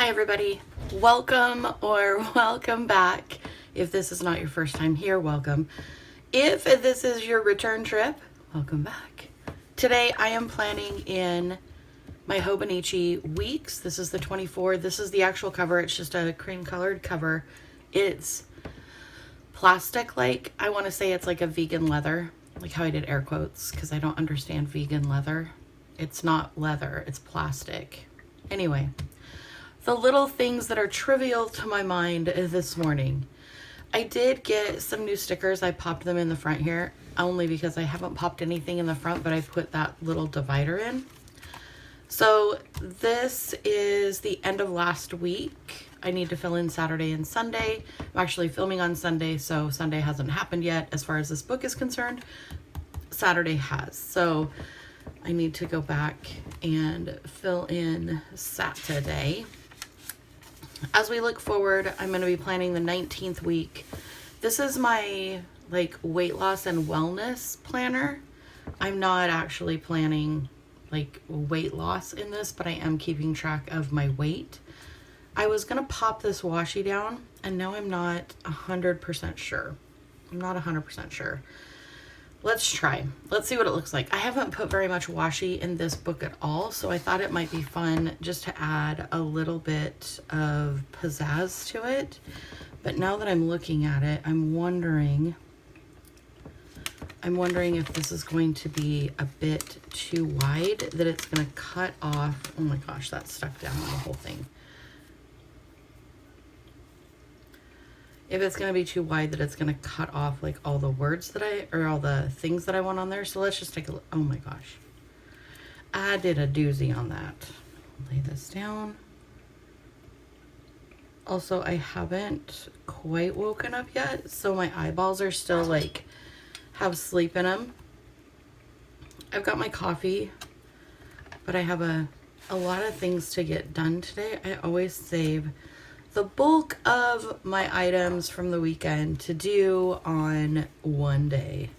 Hi everybody, welcome or welcome back. If this is not your first time here, welcome. If this is your return trip, welcome back. Today I am planning in my Hobonichi weeks. This is the 24. This is the actual cover. It's just a cream colored cover. It's plastic like. I want to say it's like a vegan leather, like how I did air quotes because I don't understand vegan leather. It's not leather, it's plastic. Anyway, the little things that are trivial to my mind this morning. I did get some new stickers. I popped them in the front here only because I haven't popped anything in the front, but I put that little divider in. So this is the end of last week. I need to fill in Saturday and Sunday. I'm actually filming on Sunday, so Sunday hasn't happened yet as far as this book is concerned. Saturday has. So I need to go back and fill in Saturday. As we look forward, I'm going to be planning the 19th week. This is my like weight loss and wellness planner. I'm not actually planning like weight loss in this, but I am keeping track of my weight. I was going to pop this washi down and now I'm not 100% sure. I'm not 100% sure. Let's try. Let's see what it looks like. I haven't put very much washi in this book at all, so I thought it might be fun just to add a little bit of pizzazz to it. But now that I'm looking at it, I'm wondering if this is going to be a bit too wide, that it's going to cut off. Oh my gosh, that stuck down the whole thing. If it's going to be too wide, that it's going to cut off like all the words that or all the things that I want on there. So let's just take a look. Oh my gosh. I did a doozy on that. Lay this down. Also, I haven't quite woken up yet, so my eyeballs are still like, have sleep in them. I've got my coffee, but I have a lot of things to get done today. I always save the bulk of my items from the weekend to do on one day.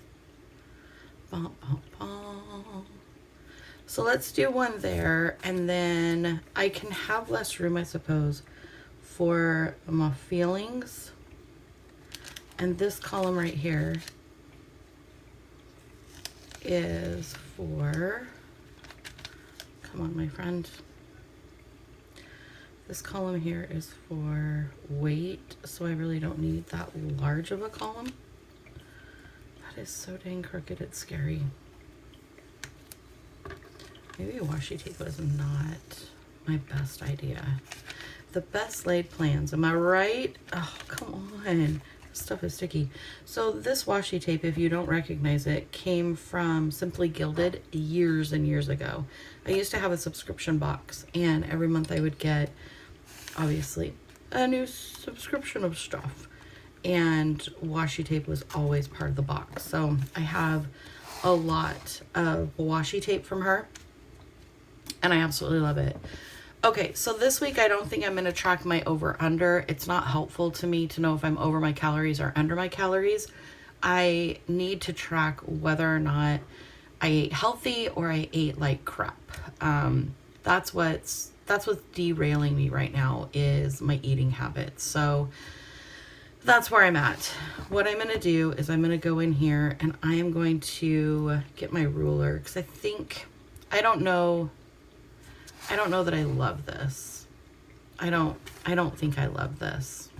Bum, bum, bum. So let's do one there, and then I can have less room, I suppose, for my feelings. And this column right here is for, come on, my friend. This column here is for weight, so I really don't need that large of a column. That is so dang crooked, it's scary. Maybe a washi tape was not my best idea. The best laid plans, am I right? Oh, come on. This stuff is sticky. So this washi tape, if you don't recognize it, came from Simply Gilded years and years ago. I used to have a subscription box, and every month I would get, obviously, a new subscription of stuff. And washi tape was always part of the box. So I have a lot of washi tape from her, and I absolutely love it. Okay, so this week I don't think I'm going to track my over-under. It's not helpful to me to know if I'm over my calories or under my calories. I need to track whether or not I ate healthy or I ate like crap. That's what's derailing me right now, is my eating habits. So that's where I'm at. What I'm going to do is I'm going to go in here and I am going to get my ruler, because I don't know that I love this. I don't think I love this.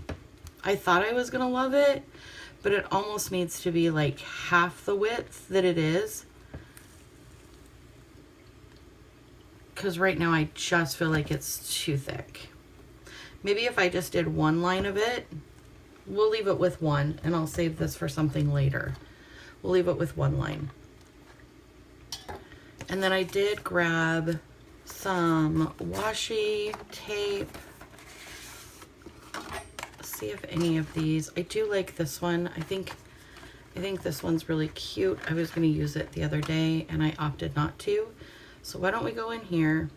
I thought I was going to love it, but it almost needs to be like half the width that it is. Because right now I just feel like it's too thick. Maybe if I just did one line of it, we'll leave it with one, and I'll save this for something later. We'll leave it with one line. And then I did grab some washi tape. See if any of these, I do like this one. I think this one's really cute. I was going to use it the other day and I opted not to. So why don't we go in here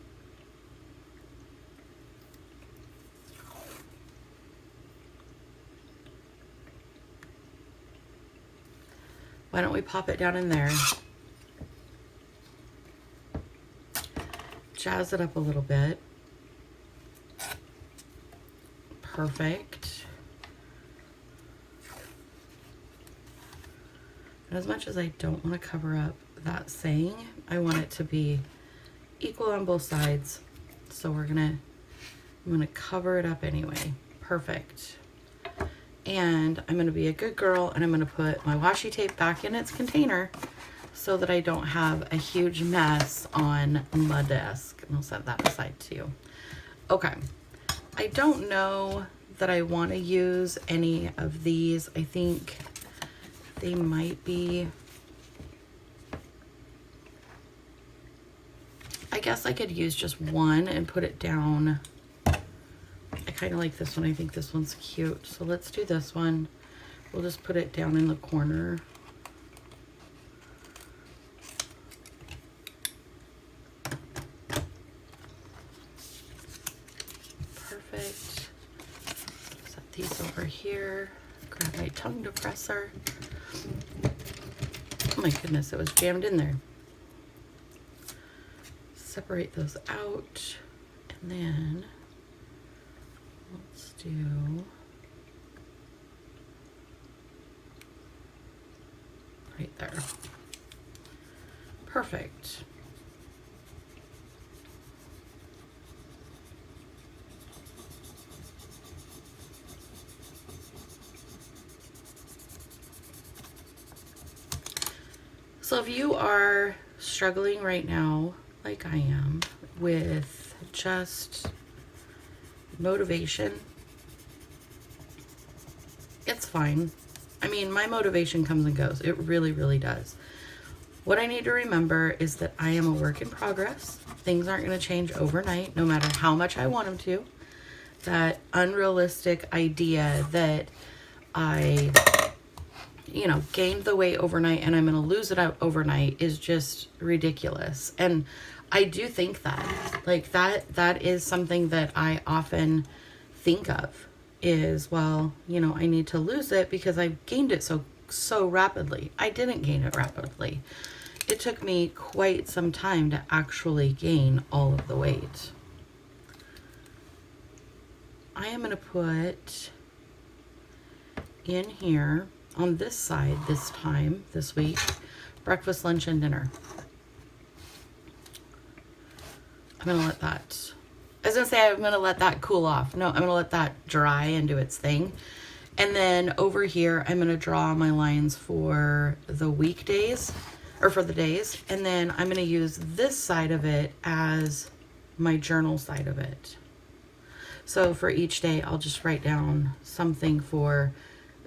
why don't we pop it down in there, jazz it up a little bit. perfect. And as much as I don't want to cover up that saying, I want it to be equal on both sides. So I'm gonna cover it up anyway. Perfect. And I'm gonna be a good girl and I'm gonna put my washi tape back in its container so that I don't have a huge mess on my desk. And I'll set that aside too. Okay, I don't know that I want to use any of these. I think they might be, I guess I could use just one and put it down. I kind of like this one. I think this one's cute. So let's do this one. We'll just put it down in the corner. Perfect. Set these over here. Grab my tongue depressor. Oh my goodness, it was jammed in there. Separate those out. And then let's do right there. Perfect. So if you are struggling right now, like I am, with just motivation, it's fine. I mean, my motivation comes and goes. It really, really does. What I need to remember is that I am a work in progress. Things aren't going to change overnight, no matter how much I want them to. That unrealistic idea that I, gained the weight overnight and I'm going to lose it out overnight is just ridiculous. And I do think that, like, that is something that I often think of is, well, I need to lose it because I gained it so rapidly. I didn't gain it rapidly. It took me quite some time to actually gain all of the weight. I am going to put in here on this side this week, breakfast, lunch, and dinner. I'm going to let that, I was going to say I'm going to let that cool off. No, I'm going to let that dry and do its thing. And then over here, I'm going to draw my lines for the weekdays, or for the days. And then I'm going to use this side of it as my journal side of it. So for each day, I'll just write down something for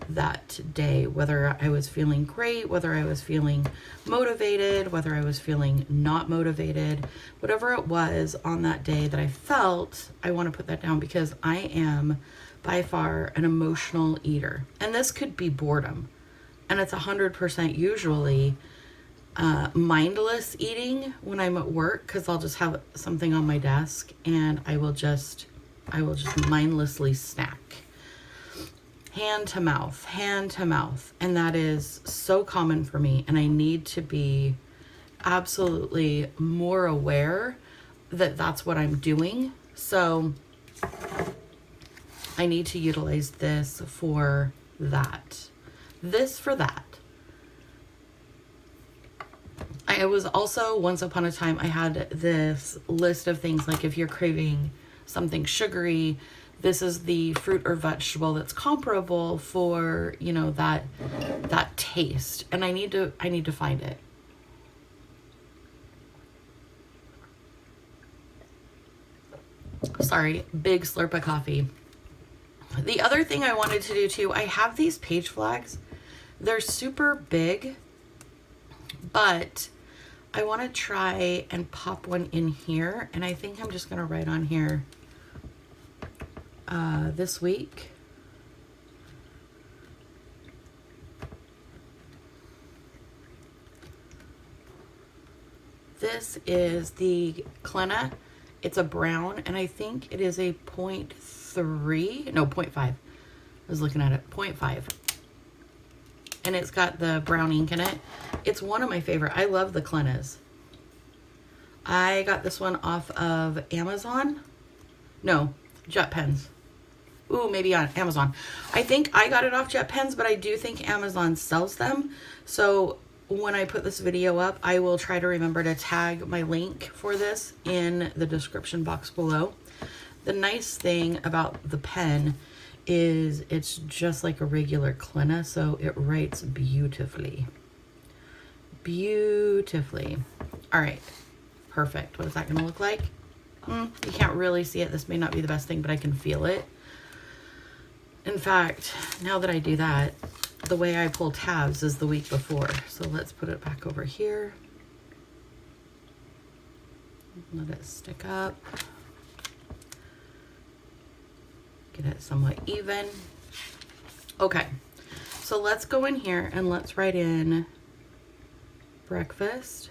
that day, whether I was feeling great, whether I was feeling motivated, whether I was feeling not motivated, whatever it was on that day that I felt, I want to put that down because I am by far an emotional eater. And this could be boredom. And it's 100% usually mindless eating when I'm at work, because I'll just have something on my desk and I will just mindlessly snack. Hand to mouth. And that is so common for me. And I need to be absolutely more aware that that's what I'm doing. So I need to utilize this for that. This for that. I was also, once upon a time, I had this list of things like if you're craving something sugary, this is the fruit or vegetable that's comparable for, that taste. And I need to find it. Sorry, big slurp of coffee. The other thing I wanted to do too, I have these page flags. They're super big, but I want to try and pop one in here. And I think I'm just going to write on here this week. This is the Clenna. It's a brown, and I think it is a 0.5. I was looking at it, 0.5. And it's got the brown ink in it. It's one of my favorite. I love the Clennas. I got this one off of Amazon. No, Jet Pens. Ooh, maybe on Amazon. I think I got it off JetPens, but I do think Amazon sells them. So when I put this video up, I will try to remember to tag my link for this in the description box below. The nice thing about the pen is it's just like a regular Clina, so it writes beautifully. Beautifully. All right, perfect. What is that going to look like? You can't really see it. This may not be the best thing, but I can feel it. In fact, now that I do that, the way I pull tabs is the week before. So let's put it back over here. Let it stick up. Get it somewhat even. Okay, so let's go in here and let's write in breakfast,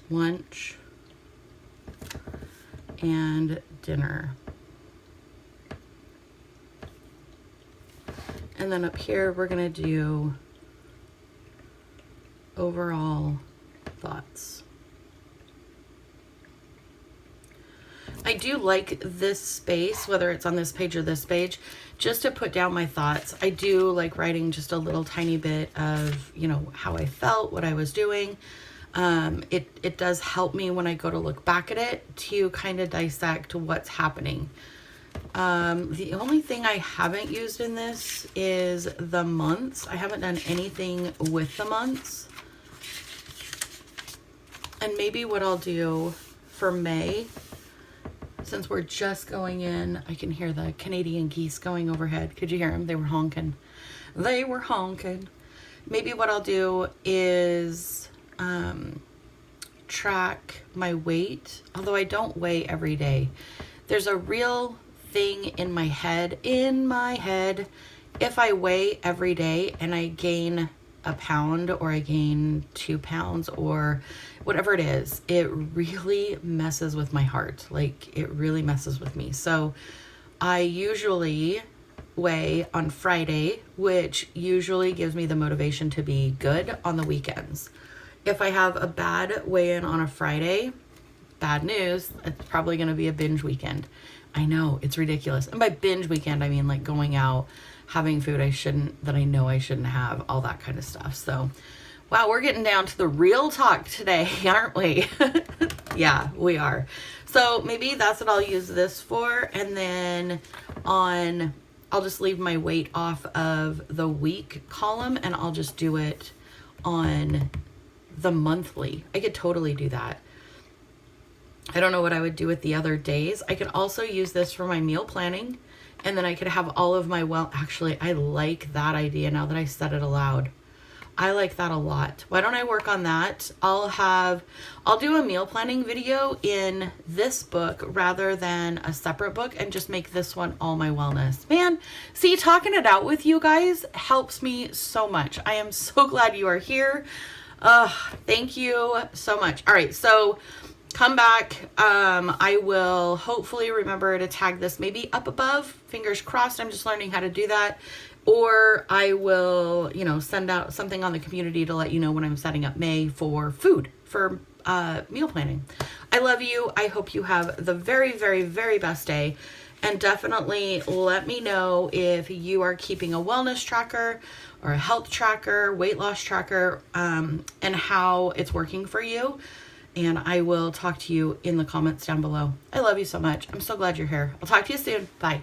lunch, and dinner. And then up here, we're gonna do overall thoughts. I do like this space, whether it's on this page or this page, just to put down my thoughts. I do like writing just a little tiny bit of, you know, how I felt, what I was doing. It does help me when I go to look back at it to kind of dissect what's happening. The only thing I haven't used in this is the months. I haven't done anything with the months. And maybe what I'll do for May, since we're just going in, I can hear the Canadian geese going overhead. Could you hear them? They were honking. They were honking. Maybe what I'll do is track my weight, although I don't weigh every day. There's a real thing in my head, if I weigh every day and I gain a pound or I gain 2 pounds or whatever it is, it really messes with my heart. Like, it really messes with me. So I usually weigh on Friday, which usually gives me the motivation to be good on the weekends. If I have a bad weigh-in on a Friday, bad news, it's probably going to be a binge weekend. I know, it's ridiculous. And by binge weekend, I mean like going out, having food that I know I shouldn't have, all that kind of stuff. So, wow, we're getting down to the real talk today, aren't we? Yeah, we are. So maybe that's what I'll use this for. And then I'll just leave my weight off of the week column and I'll just do it on the monthly. I could totally do that. I don't know what I would do with the other days. I could also use this for my meal planning, and then I could have all of my, actually, I like that idea now that I said it aloud. I like that a lot. Why don't I work on that? I'll do a meal planning video in this book rather than a separate book and just make this one all my wellness. Man, see, talking it out with you guys helps me so much. I am so glad you are here. Thank you so much. All right, so come back. I will hopefully remember to tag this maybe up above. Fingers crossed. I'm just learning how to do that. Or I will, send out something on the community to let you know when I'm setting up May for food, for meal planning. I love you. I hope you have the very, very, very best day. And definitely let me know if you are keeping a wellness tracker or a health tracker, weight loss tracker, and how it's working for you. And I will talk to you in the comments down below. I love you so much. I'm so glad you're here. I'll talk to you soon. Bye.